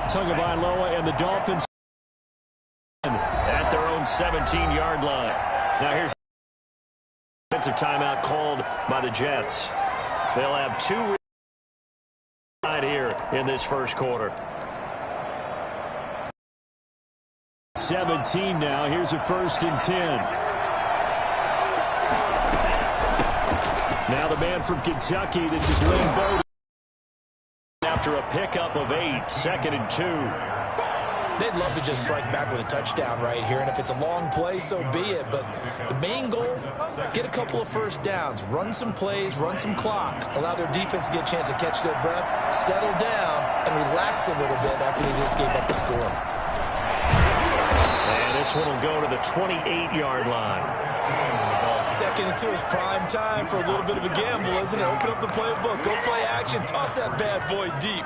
Tagovailoa and the Dolphins at their own 17-yard line. Now here's a defensive timeout called by the Jets. They'll have two here in this first quarter. 17 now. Here's a 1st and 10. Now the man from Kentucky. This is Lynn Bowden. After a pickup of 8, 2nd and 2. They'd love to just strike back with a touchdown right here, and if it's a long play, so be it. But the main goal, get a couple of first downs, run some plays, run some clock, allow their defense to get a chance to catch their breath, settle down, and relax a little bit after they just gave up the score. And this one will go to the 28-yard line. 2nd and 2 is prime time for a little bit of a gamble, isn't it? Open up the playbook, go play action, toss that bad boy deep.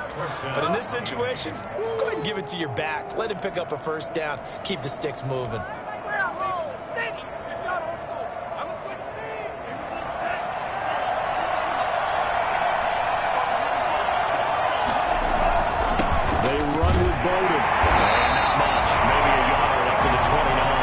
But in this situation, go ahead and give it to your back. Let him pick up a first down. Keep the sticks moving. They run with Bowden. And not much, maybe a yard up to the 29.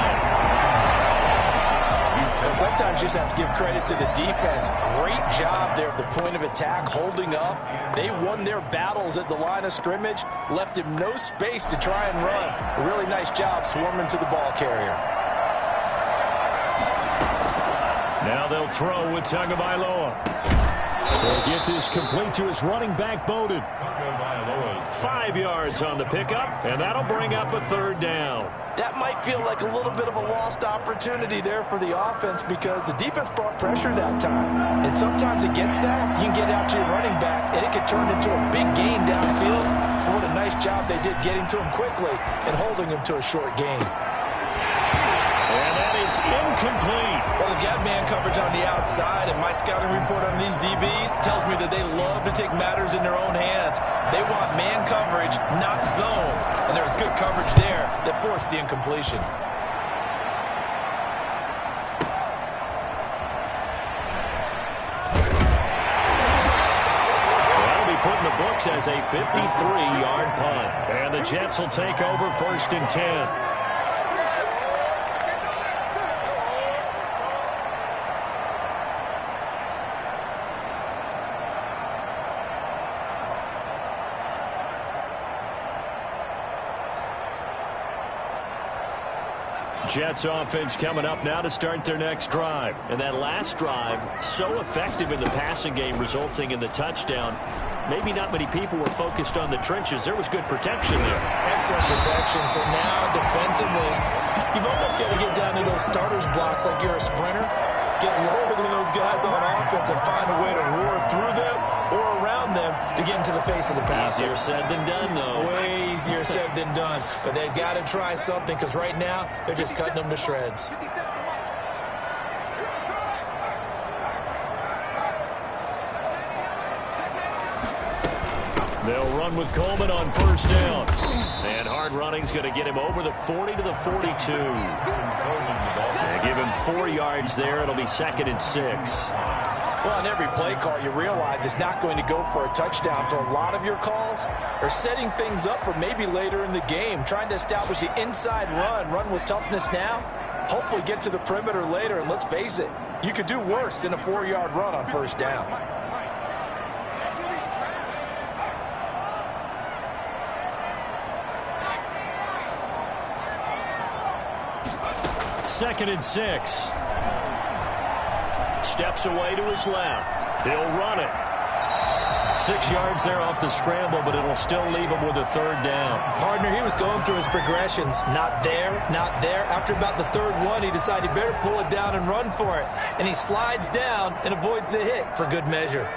Sometimes you just have to give credit to the defense. Great job there at the point of attack, holding up. They won their battles at the line of scrimmage, left him no space to try and run. A really nice job swarming to the ball carrier. Now they'll throw with Tagovailoa. They'll get this complete to his running back, Bowden. 5 yards on the pickup, and that'll bring up a 3rd down. That might feel like a little bit of a lost opportunity there for the offense because the defense brought pressure that time. And sometimes against that, you can get out to your running back, and it can turn into a big gain downfield. What a nice job they did getting to him quickly and holding him to a short gain. And that is incomplete. Well, they've got man coverage on the outside, and my scouting report on these DBs tells me that they love to take matters in their own hands. They want man coverage, not zone. And there was good coverage there that forced the incompletion. That'll be put in the books as a 53-yard punt. And the Jets will take over 1st and 10. Jets offense coming up now to start their next drive. And that last drive, so effective in the passing game, resulting in the touchdown. Maybe not many people were focused on the trenches. There was good protection there. Excellent protection. So now defensively, you've almost got to get down to those starters blocks like you're a sprinter. Get lower than those guys on offense and find a way to roar through them or around them to get into the face of the passer. Easier said than done, though. Way easier said than done. But they've got to try something because right now they're just cutting them to shreds. They'll run with Coleman on 1st down. And hard running's going to get him over the 40 to the 42. They give him 4 yards there. It'll be 2nd and 6. Well, on every play call, you realize it's not going to go for a touchdown. So a lot of your calls are setting things up for maybe later in the game, trying to establish the inside run with toughness now, hopefully get to the perimeter later. And let's face it, you could do worse than a 4-yard run on 1st down. Second and 6. Steps away to his left. He'll run it. 6 yards there off the scramble, but it'll still leave him with a 3rd down. Partner, he was going through his progressions. Not there, not there. After about the 3rd one, he decided he better pull it down and run for it. And he slides down and avoids the hit for good measure.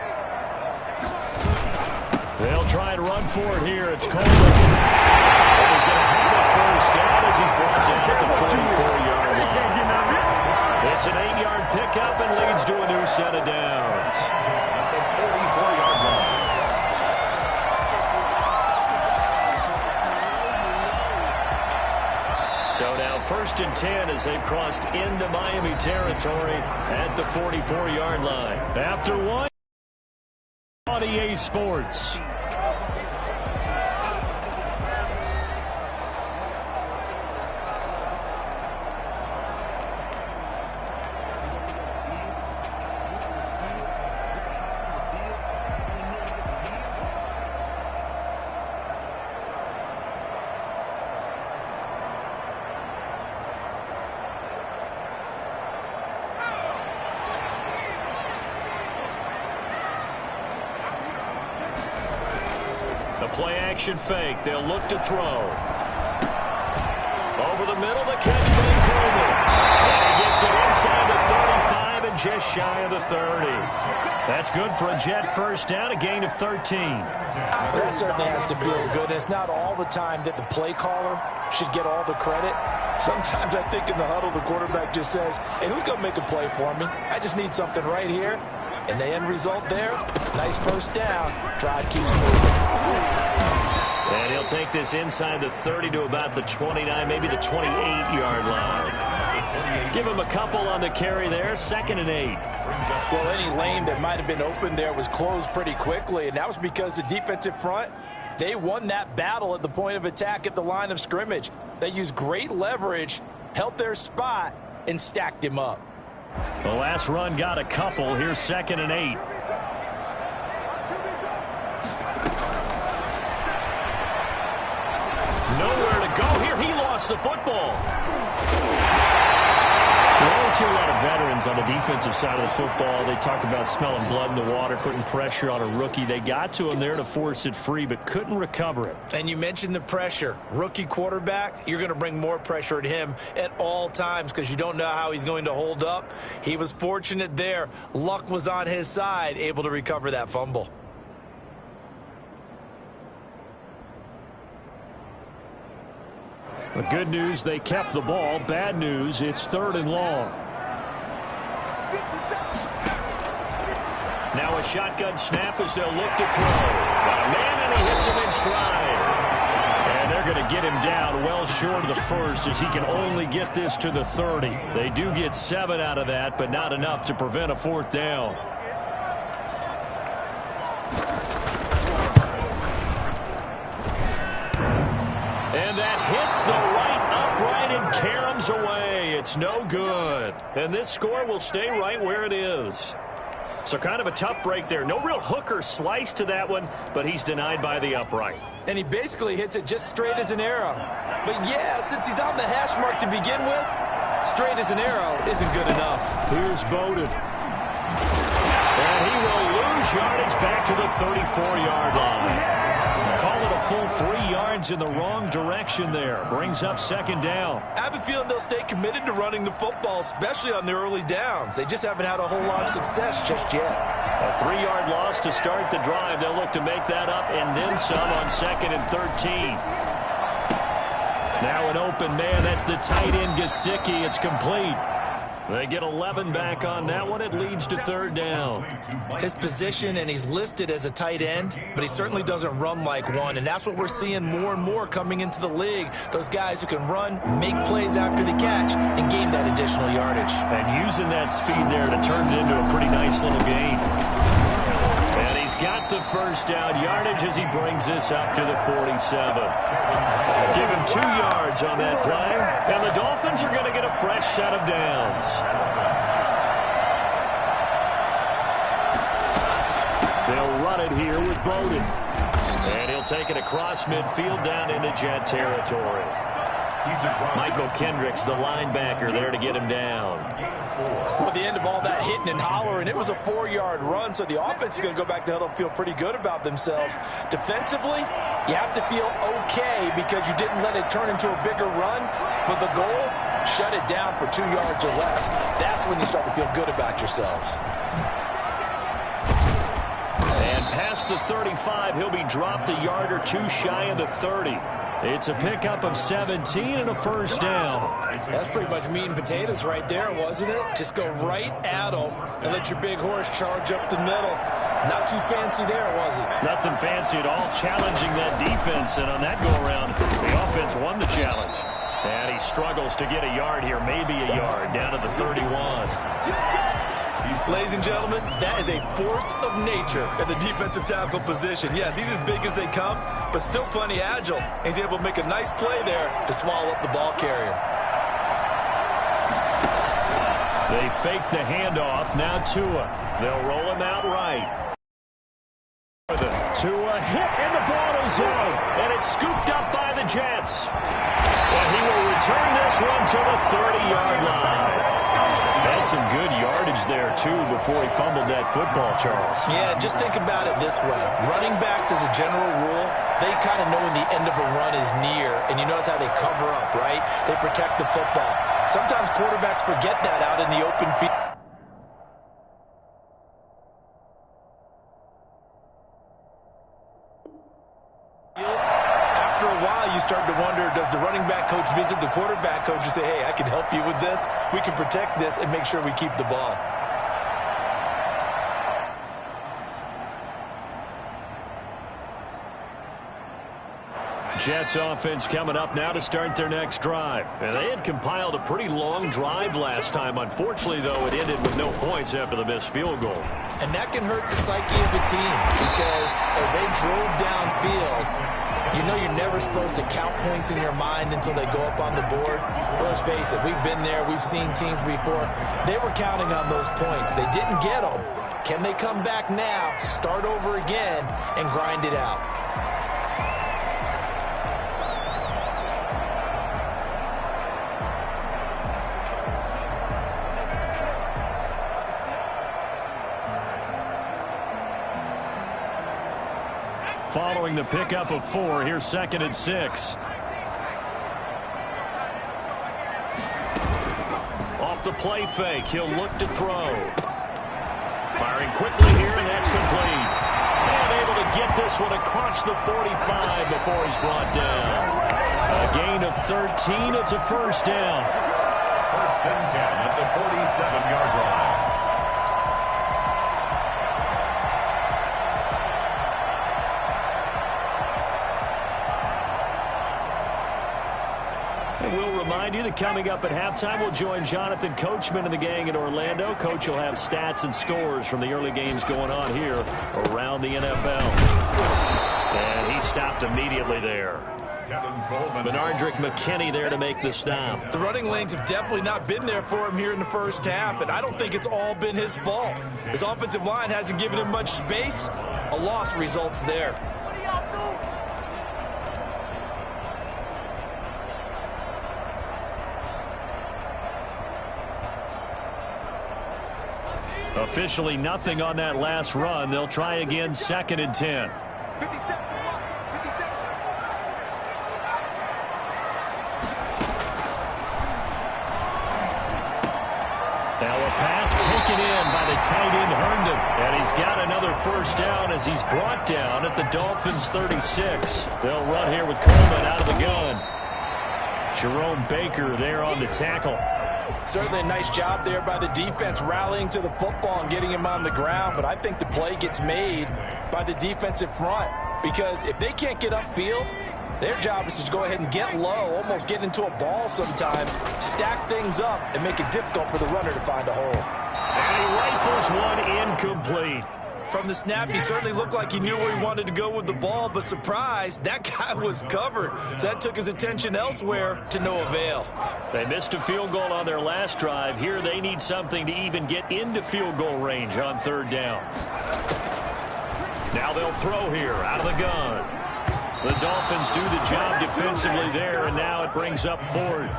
They'll try and run for it here. It's Coleman. He's going to have a 1st down as he's brought down at the 44-yard line. It's an 8-yard pickup and leads to a new set of downs. So now 1st and 10 as they've crossed into Miami territory at the 44-yard line. After one, on EA Sports. play-action fake. They'll look to throw. Over the middle, the catch by Coleman. And he gets it inside the 35 and just shy of the 30. That's good for a Jet first down, a gain of 13. That certainly has to feel good. It's not all the time that the play caller should get all the credit. Sometimes I think in the huddle, the quarterback just says, hey, who's going to make a play for me? I just need something right here. And the end result there, nice first down. Drive keeps moving. And he'll take this inside the 30 to about the 29, maybe the 28-yard line. Give him a couple on the carry there, 2nd and 8. Well, any lane that might have been open there was closed pretty quickly, and that was because the defensive front, they won that battle at the point of attack at the line of scrimmage. They used great leverage, held their spot, and stacked him up. The last run got a couple. Here's 2nd and 8. Nowhere to go here. He lost the football. You always hear a lot of veterans on the defensive side of the football. They talk about smelling blood in the water, putting pressure on a rookie. They got to him there to force it free, but couldn't recover it. And you mentioned the pressure. Rookie quarterback, you're going to bring more pressure at him at all times because you don't know how he's going to hold up. He was fortunate there. Luck was on his side, able to recover that fumble. The good news, they kept the ball. Bad news, it's 3rd and long. Now a shotgun snap as they'll look to throw. Got a man, and he hits him in stride. And they're going to get him down well short of the first as he can only get this to the 30. They do get 7 out of that, but not enough to prevent a 4th down. And that hits the right upright and caroms away. It's no good. And this score will stay right where it is. So kind of a tough break there. No real hook or slice to that one, but he's denied by the upright. And he basically hits it just straight as an arrow. But yeah, since he's on the hash mark to begin with, straight as an arrow isn't good enough. Here's Bowden. And he will lose yardage back to the 34-yard line. Call it a full 3 yards in the wrong direction there. Brings up 2nd down. I have a feeling they'll stay committed to running the football, especially on the early downs. They just haven't had a whole lot of success just yet. A 3-yard loss to start the drive. They'll look to make that up and then some on 2nd and 13. Now an open man. That's the tight end, Gesicki. It's complete. They get 11 back on that one. It leads to 3rd down. His position, and he's listed as a tight end, but he certainly doesn't run like one, and that's what we're seeing more and more coming into the league. Those guys who can run, make plays after the catch, and gain that additional yardage. And using that speed there to turn it into a pretty nice little gain. And he's got the 1st down yardage as he brings this up to the 47. Give him 2 yards on that play, and the Dolphins are going to get a fresh set of downs. They'll run it here with Bowden. And he'll take it across midfield down into Jet territory. Michael Kendricks, the linebacker, there to get him down. Well, the end of all that hitting and hollering, it was a 4-yard run, so the offense is going to go back to huddle and feel pretty good about themselves. Defensively, you have to feel okay because you didn't let it turn into a bigger run, but the goal, shut it down for 2 yards or less. That's when you start to feel good about yourselves. And past the 35, he'll be dropped a yard or 2 shy of the 30. It's a pickup of 17 and a 1st down. That's pretty much meat and potatoes right there, wasn't it? Just go right at them and let your big horse charge up the middle. Not too fancy there, was it? Nothing fancy at all, challenging that defense. And on that go-around, the offense won the challenge. And he struggles to get a yard here, maybe a yard, down to the 31. Ladies and gentlemen, that is a force of nature at the defensive tackle position. Yes, he's as big as they come, but still plenty agile. He's able to make a nice play there to swallow up the ball carrier. They fake the handoff. Now Tua. They'll roll him out right. Tua hit in the bottom zone, and it's scooped up by the Jets. And he will return this one to the 30-yard line. That's some good yardage yardage there, too, before he fumbled that football, Charles. Yeah, just think about it this way. Running backs, as a general rule, they kind of know when the end of a run is near, and you notice how they cover up, right? They protect the football. Sometimes quarterbacks forget that out in the open field. After a while, you start to wonder, does the running back coach visit the quarterback coach and say, hey, I can help you with this, we can protect this, and make sure we keep the ball. Jets offense coming up now to start their next drive. And they had compiled a pretty long drive last time. Unfortunately, though, it ended with no points after the missed field goal. And that can hurt the psyche of the team because as they drove downfield, you know you're never supposed to count points in your mind until they go up on the board. But let's face it, we've been there. We've seen teams before. They were counting on those points. They didn't get them. Can they come back now, start over again, and grind it out? Following the pickup of 4, here's 2nd and 6. Off the play fake, he'll look to throw. Firing quickly here, and that's complete. And able to get this one across the 45 before he's brought down. A gain of 13, it's a first down. 1st and 10 at the 47-yard line. We'll remind you that coming up at halftime, we'll join Jonathan Coachman and the gang in Orlando. Coach will have stats and scores from the early games going on here around the NFL. And he stopped immediately there. Benardrick McKinney there to make the stop. The running lanes have definitely not been there for him here in the first half, and I don't think it's all been his fault. His offensive line hasn't given him much space. A loss results there. Officially nothing on that last run. They'll try again, 2nd and 10. Now a pass taken in by the tight end Herndon. And he's got another first down as he's brought down at the Dolphins 36. They'll run here with Coleman out of the gun. Jerome Baker there on the tackle. Certainly a nice job there by the defense rallying to the football and getting him on the ground, but I think the play gets made by the defensive front because if they can't get upfield, their job is to go ahead and get low, almost get into a ball sometimes, stack things up, and make it difficult for the runner to find a hole. And he rifles one incomplete. From the snap, he certainly looked like he knew where he wanted to go with the ball, but surprise, that guy was covered. So that took his attention elsewhere to no avail. They missed a field goal on their last drive. Here they need something to even get into field goal range on 3rd down. Now they'll throw here out of the gun. The Dolphins do the job defensively there, and now it brings up 4th.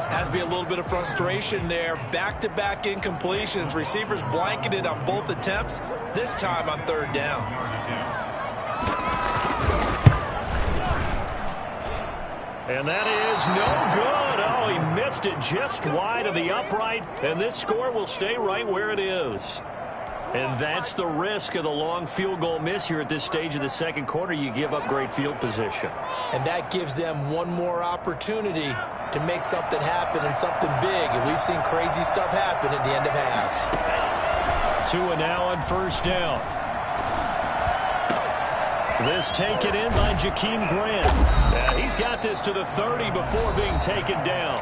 Has to be a little bit of frustration there. Back-to-back incompletions. Receivers blanketed on both attempts, this time on 3rd down. And that is no good. Oh, he missed it just wide of the upright, and this score will stay right where it is. And that's the risk of the long field goal miss here at this stage of the 2nd quarter. You give up great field position. And that gives them one more opportunity to make something happen and something big. And we've seen crazy stuff happen at the end of halves. 2 and now on 1st down. This taken in by Jakeem Grant. He's got this to the 30 before being taken down.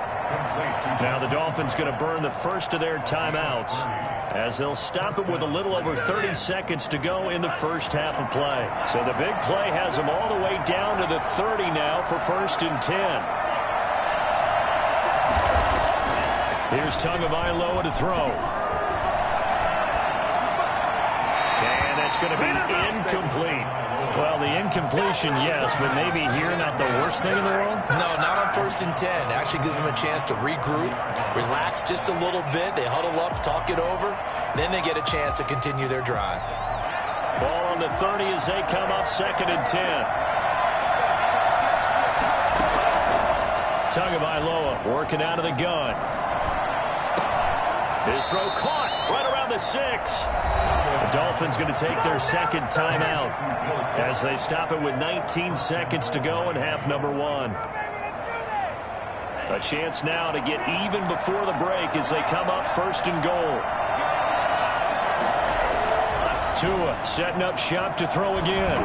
Now the Dolphins going to burn the first of their timeouts as they'll stop it with a little over 30 seconds to go in the first half of play. So the big play has them all the way down to the 30 now for 1st and 10. Here's Tagovailoa to throw. And that's going to be incomplete. Well, the incompletion, yes, but maybe here not the worst thing in the world? No, not on 1st and 10. Actually gives them a chance to regroup, relax just a little bit. They huddle up, talk it over. Then they get a chance to continue their drive. Ball on the 30 as they come up 2nd and 10. Tagovailoa working out of the gun. His throw caught right around the 6. The Dolphins going to take their 2nd timeout as they stop it with 19 seconds to go in half number 1. A chance now to get even before the break as they come up 1st and goal. Tua setting up shop to throw again.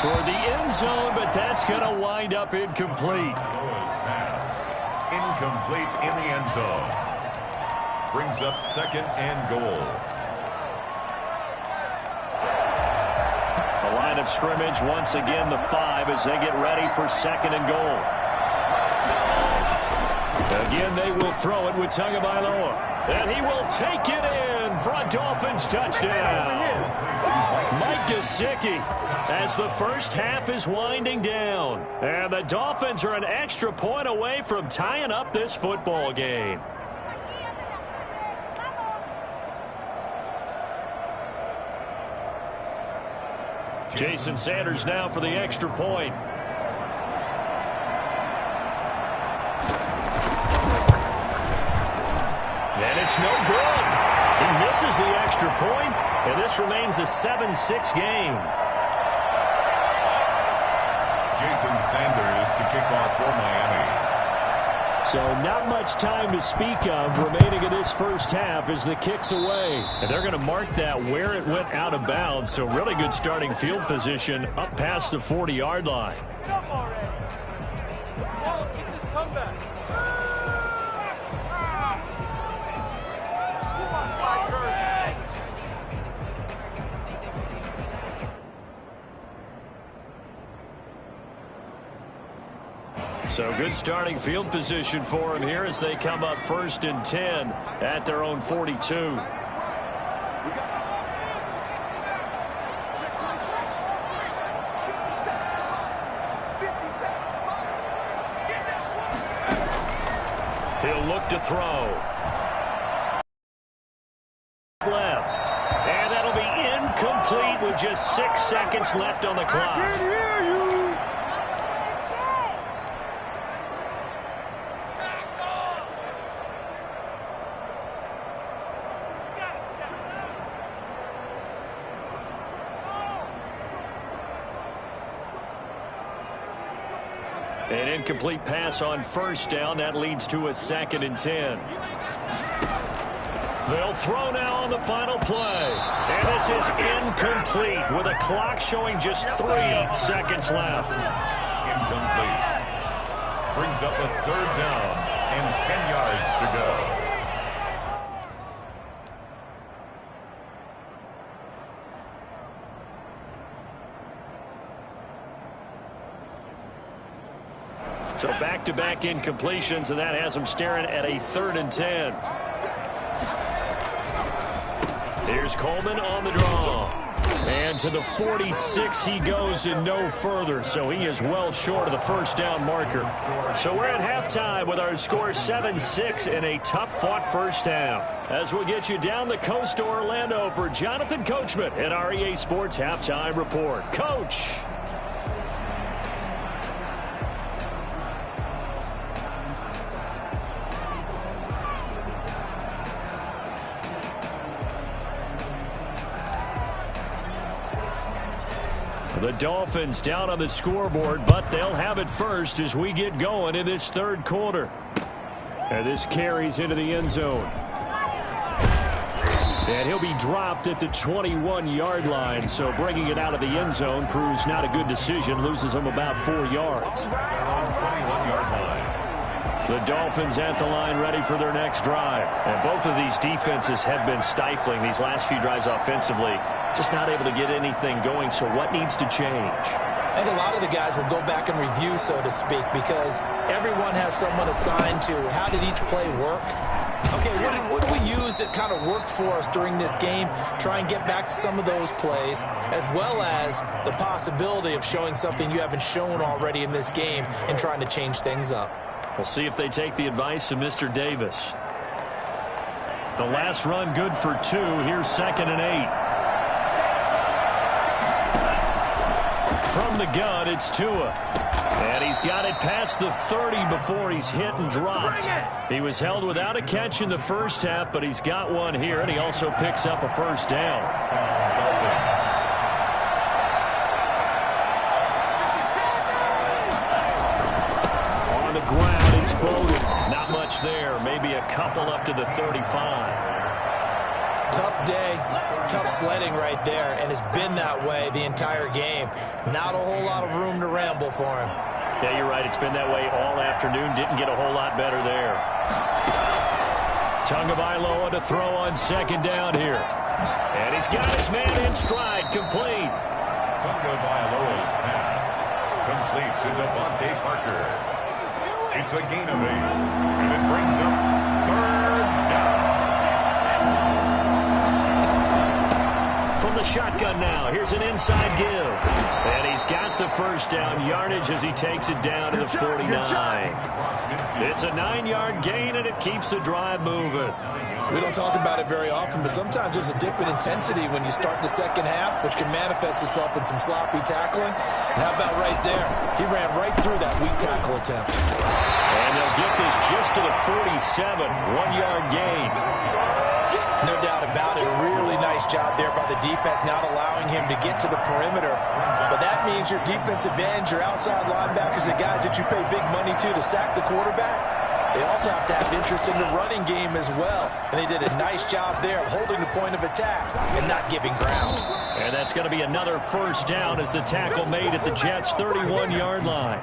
Toward the end zone, but that's going to wind up incomplete. Incomplete in the end zone. Brings up 2nd and goal. The line of scrimmage once again the 5 as they get ready for 2nd and goal. Again they will throw it with Tagovailoa. And he will take it in for a Dolphins touchdown. Mike Gesicki as the first half is winding down. And the Dolphins are an extra point away from tying up this football game. Jason Sanders now for the extra point. And it's no good. He misses the extra point, and this remains a 7-6 game. Jason Sanders to kick off for Miami. So not much time to speak of remaining in this first half as the kick's away. And they're going to mark that where it went out of bounds. So really good starting field position up past the 40-yard line. So good starting field position for him here as they come up 1st and 10 at their own 42. He'll look to throw. Left. And that'll be incomplete with just 6 seconds left on the clock. An incomplete pass on 1st down. That leads to a 2nd and 10. They'll throw now on the final play. And this is incomplete with a clock showing just 3 seconds left. Incomplete. Brings up a 3rd down and 10 yards to go. So back-to-back incompletions, and that has them staring at a 3rd and 10. Here's Coleman on the draw. And to the 46 he goes and no further, so he is well short of the 1st down marker. So we're at halftime with our score 7-6 in a tough-fought first half. As we'll get you down the coast to Orlando for Jonathan Coachman at our EA Sports Halftime Report. Coach! The Dolphins down on the scoreboard, but they'll have it first as we get going in this 3rd quarter. And this carries into the end zone. And he'll be dropped at the 21-yard line, so bringing it out of the end zone proves not a good decision, loses him about 4 yards. 21-yard line. The Dolphins at the line ready for their next drive. And both of these defenses have been stifling these last few drives offensively. Just not able to get anything going, so what needs to change? I think a lot of the guys will go back and review, so to speak, because everyone has someone assigned to how did each play work, Okay, what did we use that kind of worked for us during this game? Try and get back to some of those plays, as well as the possibility of showing something you haven't shown already in this game and trying to change things up. We'll see if they take the advice of Mr. Davis. The last run good for 2. Here's 2nd and 8. From the gun, it's Tua. And he's got it past the 30 before he's hit and dropped. He was held without a catch in the first half, but he's got one here, and he also picks up a first down. On the ground, exploded. Not much there. Maybe a couple up to the 35. Tough day, tough sledding right there, and it's been that way the entire game. Not a whole lot of room to ramble for him. Yeah, you're right. It's been that way all afternoon. Didn't get a whole lot better there. Tagovailoa to throw on 2nd down here. And he's got his man in stride, complete. Tagovailoa's pass completes to Devontae Parker. It's a gain of 8, and it brings up 3rd down. From the shotgun now, here's an inside give. And he's got the first down yardage as he takes it down to the 49. It's a 9-yard gain, and it keeps the drive moving. We don't talk about it very often, but sometimes there's a dip in intensity when you start the second half, which can manifest itself in some sloppy tackling. And how about right there? He ran right through that weak tackle attempt. And they'll get this just to the 47, 1-yard gain. No doubt about it. A really nice job there by the defense, not allowing him to get to the perimeter. But that means your defensive ends, your outside linebackers, the guys that you pay big money to sack the quarterback, they also have to have interest in the running game as well. And they did a nice job there of holding the point of attack and not giving ground. And that's going to be another first down as the tackle made at the Jets' 31-yard line.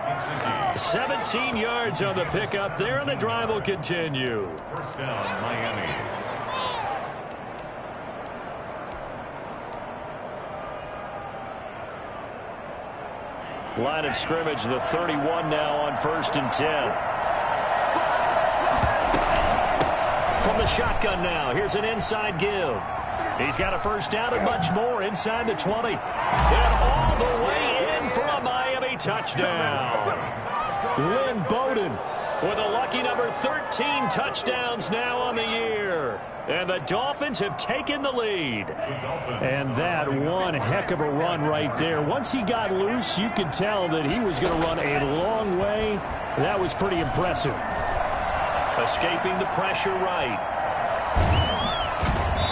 17 yards on the pickup there, and the drive will continue. First down, Miami. Line of scrimmage, the 31 now on 1st and 10. From the shotgun now, here's an inside give. He's got a first down and much more inside the 20. And all the way in for a Miami touchdown. Lynn Bowden with a lucky number 13 touchdowns now on the year. And the Dolphins have taken the lead. And that one heck of a run right there. Once he got loose, you could tell that he was going to run a long way. That was pretty impressive. Escaping the pressure right.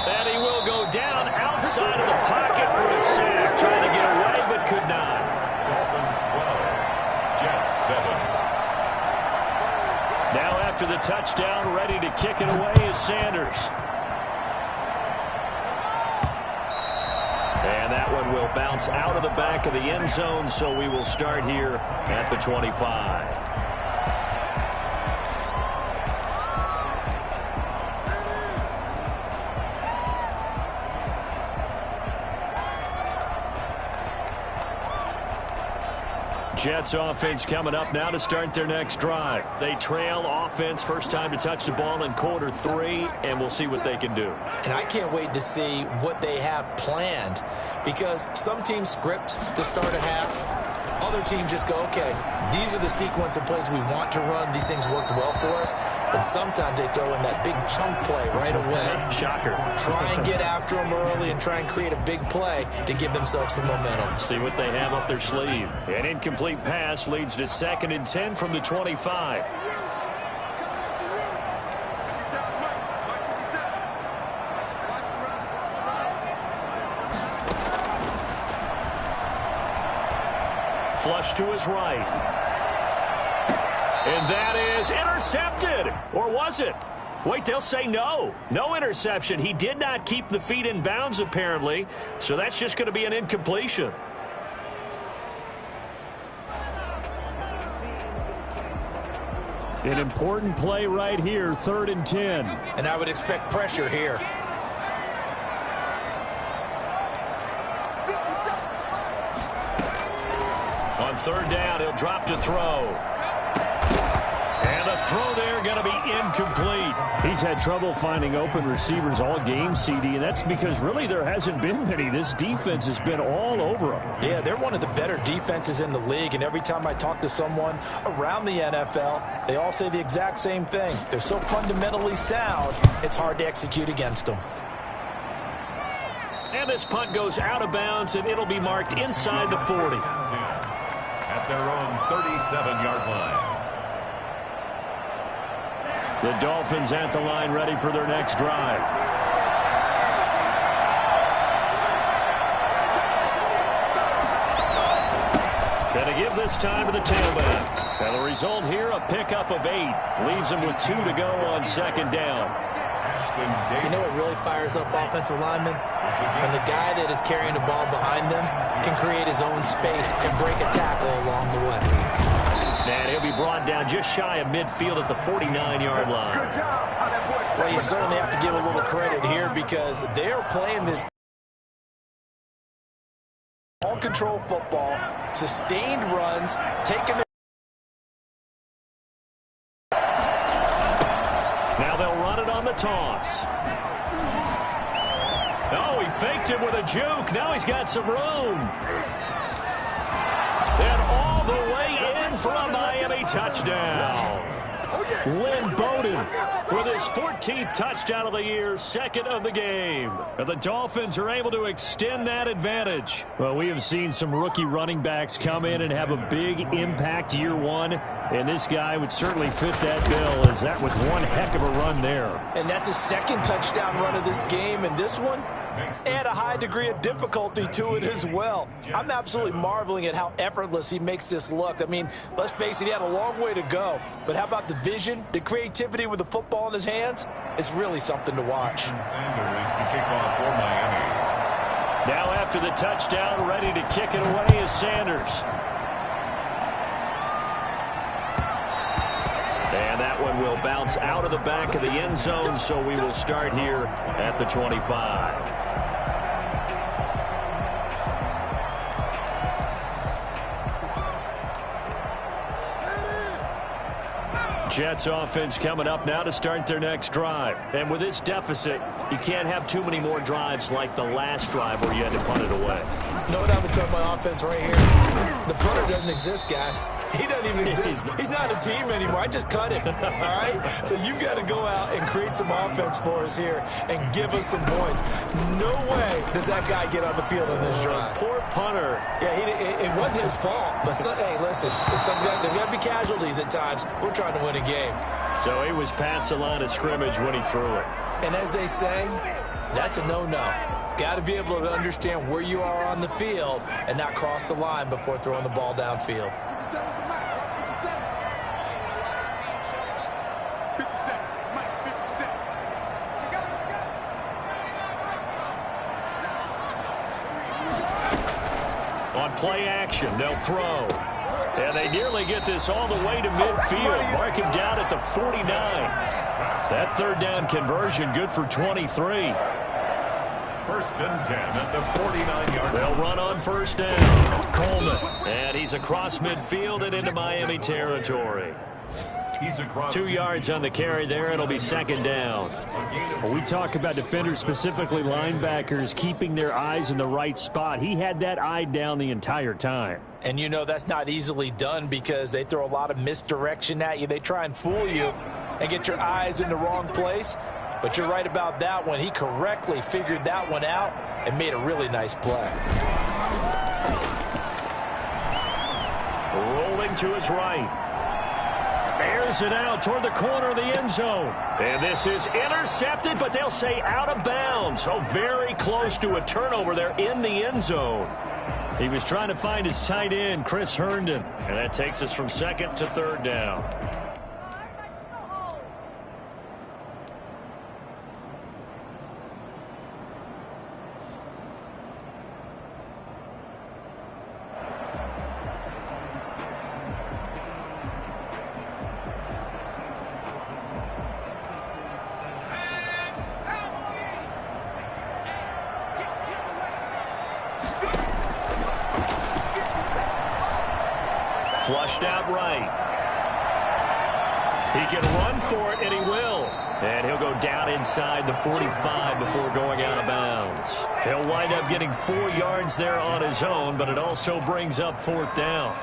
And he will go down outside of the pocket for a sack. Trying to get away, but could not. Dolphins 12, Jets 7. Now after the touchdown, ready to kick it away is Sanders. And that one will bounce out of the back of the end zone, so we will start here at the 25. Jets offense coming up now to start their next drive. They trail offense, first time to touch the ball in quarter 3, and we'll see what they can do. And I can't wait to see what they have planned, because some teams script to start a half. Other teams just go, okay, these are the sequence of plays we want to run. These things worked well for us. And sometimes they throw in that big chunk play right away. Shocker. Try and get after them early and try and create a big play to give themselves some momentum. See what they have up their sleeve. An incomplete pass leads to 2nd and 10 from the 25. Flush to his right. And that is intercepted. Or was it? Wait, they'll say no. No interception. He did not keep the feet in bounds, apparently. So that's just going to be an incompletion. An important play right here, 3rd and 10. And I would expect pressure here. On 3rd down, he'll drop to throw. And the throw there going to be incomplete. He's had trouble finding open receivers all game, CD, and that's because really there hasn't been many. This defense has been all over him. Yeah, they're one of the better defenses in the league, and every time I talk to someone around the NFL, they all say the exact same thing. They're so fundamentally sound, it's hard to execute against them. And this punt goes out of bounds, and it'll be marked inside the 40. At their own 37-yard line. The Dolphins at the line ready for their next drive. Going to give this time to the tailback. And the result here, a pickup of 8. Leaves them with 2 to go on second down. You know what really fires up offensive linemen? When the guy that is carrying the ball behind them can create his own space and break a tackle along the way. And he'll be brought down just shy of midfield at the 49-yard line. Well, you certainly have to give a little credit here because they're playing this ball-control football, sustained runs, taking the... Now they'll run it on the toss. Oh, he faked him with a juke. Now he's got some room. And all the way in for a Miami touchdown. Lynn Bowden with his 14th touchdown of the year, second of the game. And the Dolphins are able to extend that advantage. Well, we have seen some rookie running backs come in and have a big impact year one, and this guy would certainly fit that bill, as that was one heck of a run there. And that's a second touchdown run of this game, and this one add a high degree of difficulty to it as well. I'm absolutely marveling at how effortless he makes this look. I mean, let's face it, he had a long way to go. But how about the vision, the creativity with the football in his hands? It's really something to watch. Sanders to kick off for Miami. Now after the touchdown, ready to kick it away is Sanders. And that one will bounce out of the back of the end zone, so we will start here at the 25. Jets offense coming up now to start their next drive. And with this deficit, you can't have too many more drives like the last drive where you had to punt it away. You know what I'm going to tell my offense right here? The punter doesn't exist, guys. He doesn't even exist. He's not a team anymore. I just cut him. All right? So you got to go out and create some offense for us here and give us some points. No way does that guy get on the field on this drive. Poor punter. Yeah, it wasn't his fault. But, hey, listen, there's got to be casualties at times. We're trying to win a game. So he was past the line of scrimmage when he threw it. And as they say, that's a no-no. Got to be able to understand where you are on the field and not cross the line before throwing the ball downfield. 57. On play action, they'll throw. And they nearly get this all the way to midfield. Mark him down at the 49. That third down conversion good for 23. First and 10 at the 49-yard line. They'll run on first down. Coleman. And he's across midfield and into Miami territory. He's across 2 yards on the carry there. It'll be second down. Well, we talk about defenders, specifically linebackers, keeping their eyes in the right spot. He had that eye down the entire time. And you know that's not easily done because they throw a lot of misdirection at you. They try and fool you and get your eyes in the wrong place. But you're right about that one. He correctly figured that one out and made a really nice play. Rolling to his right. Airs it out toward the corner of the end zone. And this is intercepted, but they'll say out of bounds. So very close to a turnover there in the end zone. He was trying to find his tight end, Chris Herndon. And that takes us from second to third down. Flushed out right. He can run for it, and he will. And he'll go down inside the 45 before going out of bounds. He'll wind up getting 4 yards there on his own, but it also brings up 4th down.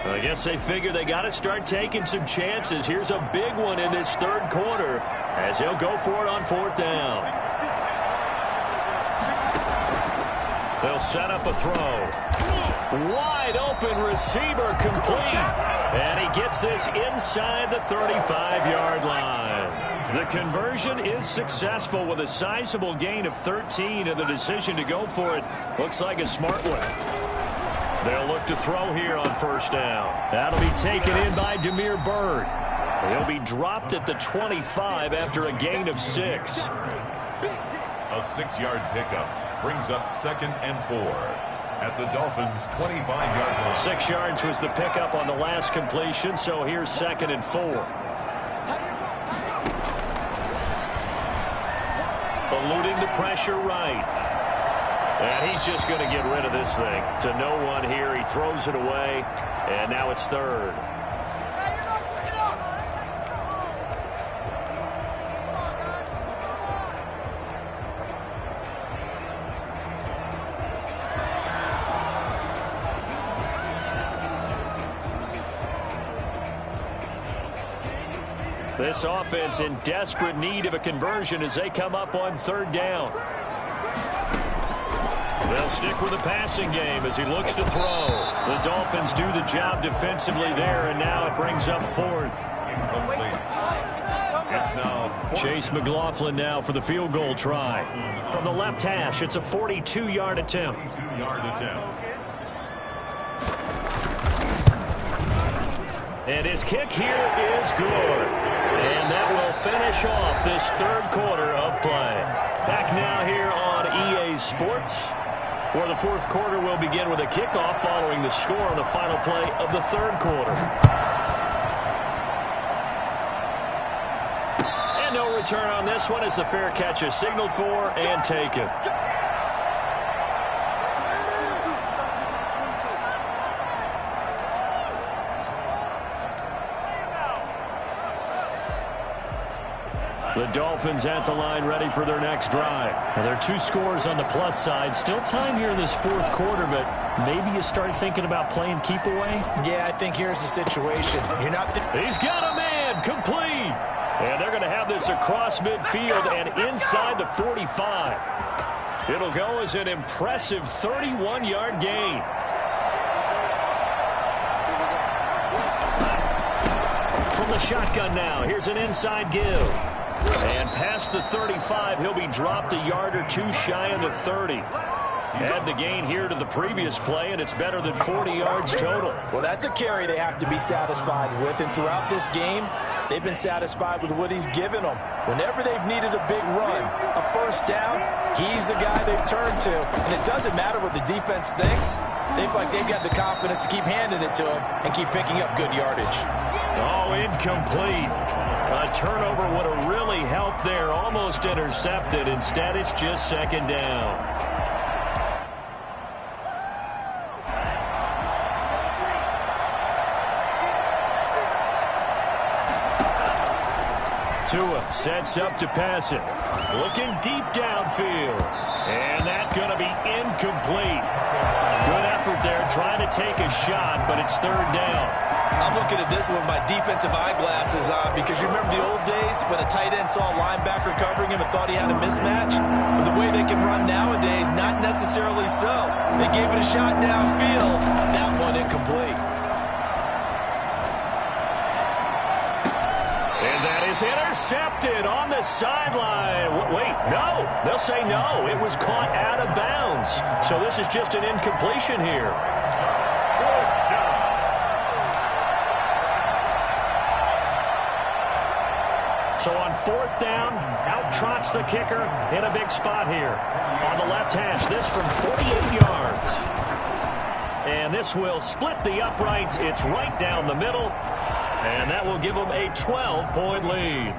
I guess they figure they got to start taking some chances. Here's a big one in this 3rd quarter as he'll go for it on 4th down. They'll set up a throw. Wide open receiver complete. And he gets this inside the 35-yard line. The conversion is successful with a sizable gain of 13, and the decision to go for it looks like a smart one. They'll look to throw here on 1st down. That'll be taken in by Demir Bird. He'll be dropped at the 25 after a gain of 6. A 6-yard pickup brings up 2nd and 4 at the Dolphins' 25-yard line. 6 yards was the pickup on the last completion, so here's 2nd and 4. Eluding the pressure right. And he's just going to get rid of this thing. To no one here. He throws it away, and now it's 3rd. This offense in desperate need of a conversion as they come up on 3rd down. They'll stick with the passing game as he looks to throw. The Dolphins do the job defensively there, and now it brings up 4th. It's now Chase McLaughlin now for the field goal try. From the left hash, it's a 42-yard attempt. And his kick here is good. And that will finish off this 3rd quarter of play. Back now here on EA Sports, where the 4th quarter will begin with a kickoff following the score on the final play of the 3rd quarter. And no return on this one as the fair catch is signaled for and taken. The Dolphins at the line ready for their next drive. Now, there are 2 scores on the plus side. Still time here in this 4th quarter, but maybe you start thinking about playing keep away? Yeah, I think here's the situation. You're not... He's got a man complete. And they're going to have this across midfield and inside the 45. It'll go as an impressive 31-yard gain. From the shotgun now, here's an inside give. And past the 35, he'll be dropped a yard or 2 shy of the 30. Add the gain here to the previous play, and it's better than 40 yards total. Well, that's a carry they have to be satisfied with, and throughout this game, they've been satisfied with what he's given them. Whenever they've needed a big run, a 1st down, he's the guy they've turned to. And it doesn't matter what the defense thinks. They feel like they've got the confidence to keep handing it to him and keep picking up good yardage. Oh, incomplete. A turnover would have really helped there. Almost intercepted. Instead, it's just 2nd down. Tua sets up to pass it. Looking deep downfield. And that's going to be incomplete. Good effort there trying to take a shot, but it's 3rd down. I'm looking at this with my defensive eyeglasses on because you remember the old days when a tight end saw a linebacker covering him and thought he had a mismatch? But the way they can run nowadays, not necessarily so. They gave it a shot downfield. That one incomplete. And that is intercepted on the sideline. Wait, no. They'll say no. It was caught out of bounds. So this is just an incompletion here. So on 4th down, out trots the kicker in a big spot here. On the left hash, this from 48 yards. And this will split the uprights. It's right down the middle. And that will give them a 12-point lead.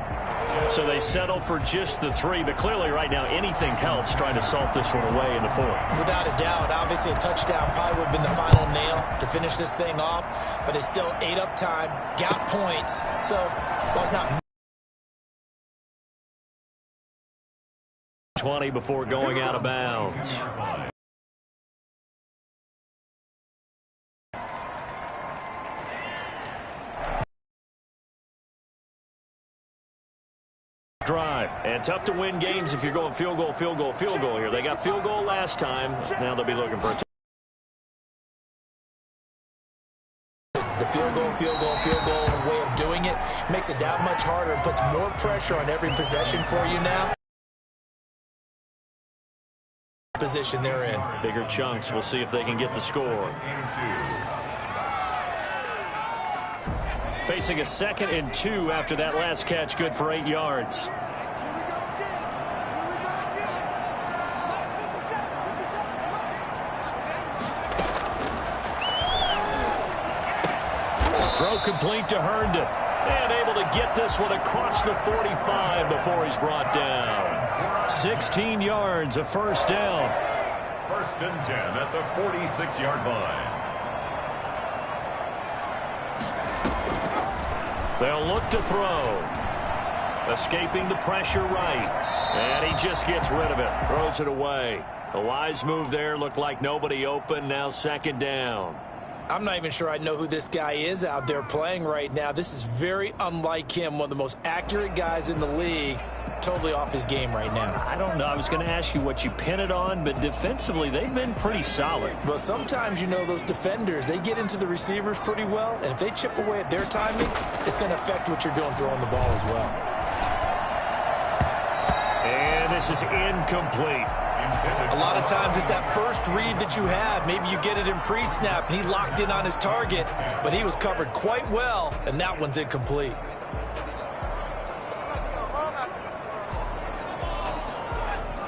So they settle for just the 3, but clearly right now anything helps trying to salt this one away in the 4th. Without a doubt, obviously a touchdown probably would have been the final nail to finish this thing off, but it's still 8 up time, got points, so while it's not 20 before going out of bounds. Drive, and tough to win games if you're going field goal, field goal, field goal here. They got field goal last time. Now they'll be looking for a the field goal, field goal, field goal way of doing it. Makes it that much harder and puts more pressure on every possession for you now. Position they're in. Bigger chunks. We'll see if they can get the score. Facing a 2nd and 2 after that last catch, good for 8 yards. Throw complete to Herndon. And able to get this one across the 45 before he's brought down. 16 yards, a first down. 1st and 10 at the 46-yard line. They'll look to throw. Escaping the pressure right. And he just gets rid of it. Throws it away. A wise move there. Looked like nobody open. Now 2nd down. I'm not even sure I know who this guy is out there playing right now. This is very unlike him. One of the most accurate guys in the league. Totally off his game right now. I don't know. I was going to ask you what you pin it on, but defensively, they've been pretty solid. But sometimes, you know, those defenders, they get into the receivers pretty well, and if they chip away at their timing, it's going to affect what you're doing throwing the ball as well. And this is incomplete. A lot of times it's that first read that you have. Maybe you get it in pre-snap, and he locked in on his target, but he was covered quite well, and that one's incomplete.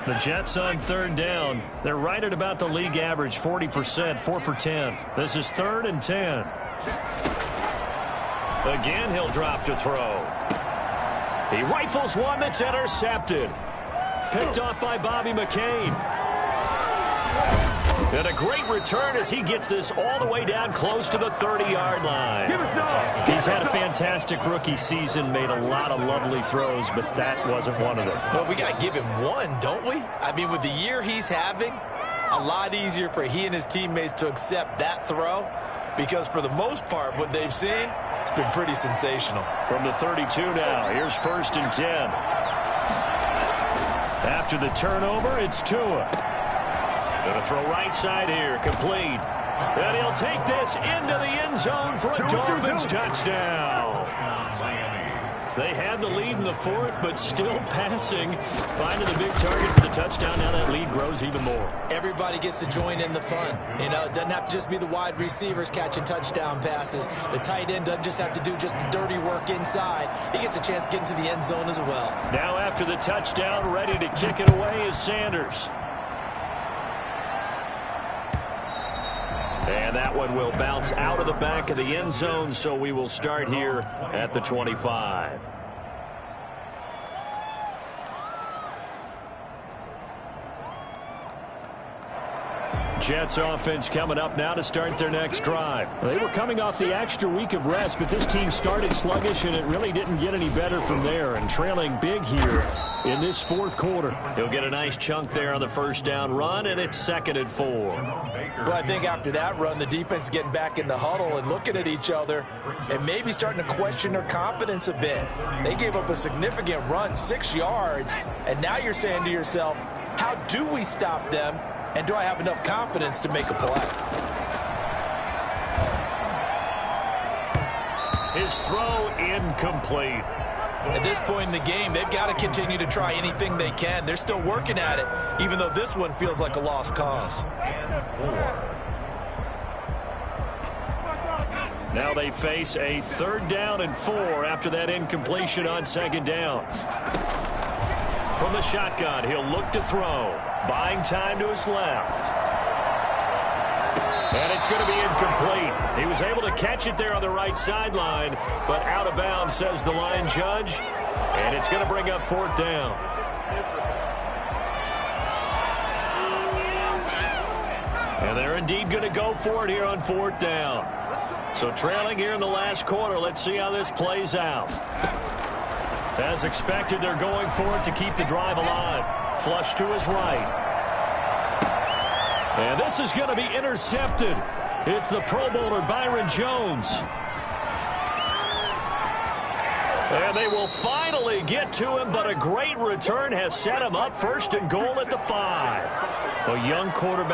The Jets on 3rd down. They're right at about the league average, 40%, 4 for 10. This is 3rd and 10. Again, he'll drop to throw. He rifles one that's intercepted. Picked off by Bobby McCain. And a great return as he gets this all the way down close to the 30-yard line. He's had a fantastic rookie season, made a lot of lovely throws, but that wasn't one of them. Well, we got to give him one, don't we? I mean, with the year he's having, a lot easier for he and his teammates to accept that throw because for the most part, what they've seen, it's been pretty sensational. From the 32 now, here's 1st and 10. After the turnover, it's Tua. Going to throw right side here, complete. And he'll take this into the end zone for a Dolphins touchdown. They had the lead in the 4th, but still passing. Finding the big target for the touchdown. Now that lead grows even more. Everybody gets to join in the fun. You know, it doesn't have to just be the wide receivers catching touchdown passes. The tight end doesn't just have to do just the dirty work inside. He gets a chance to get into the end zone as well. Now after the touchdown, ready to kick it away is Sanders. And that one will bounce out of the back of the end zone, so we will start here at the 25. Jets offense coming up now to start their next drive. They were coming off the extra week of rest, but this team started sluggish, and it really didn't get any better from there. And trailing big here in this 4th quarter. He'll get a nice chunk there on the first down run, and it's 2nd and 4. Well, I think after that run, the defense is getting back in the huddle and looking at each other and maybe starting to question their confidence a bit. They gave up a significant run, 6 yards, and now you're saying to yourself, how do we stop them? And do I have enough confidence to make a play? His throw incomplete. At this point in the game, they've got to continue to try anything they can. They're still working at it, even though this one feels like a lost cause. Now they face a 3rd down and 4 after that incompletion on 2nd down. From the shotgun, he'll look to throw. Buying time to his left. And it's going to be incomplete. He was able to catch it there on the right sideline, but out of bounds, says the line judge. And it's going to bring up 4th down. And they're indeed going to go for it here on 4th down. So trailing here in the last quarter. Let's see how this plays out. As expected, they're going for it to keep the drive alive. Flush to his right. And this is going to be intercepted. It's the Pro Bowler Byron Jones. And they will finally get to him, but a great return has set him up 1st and goal at the 5. A young quarterback.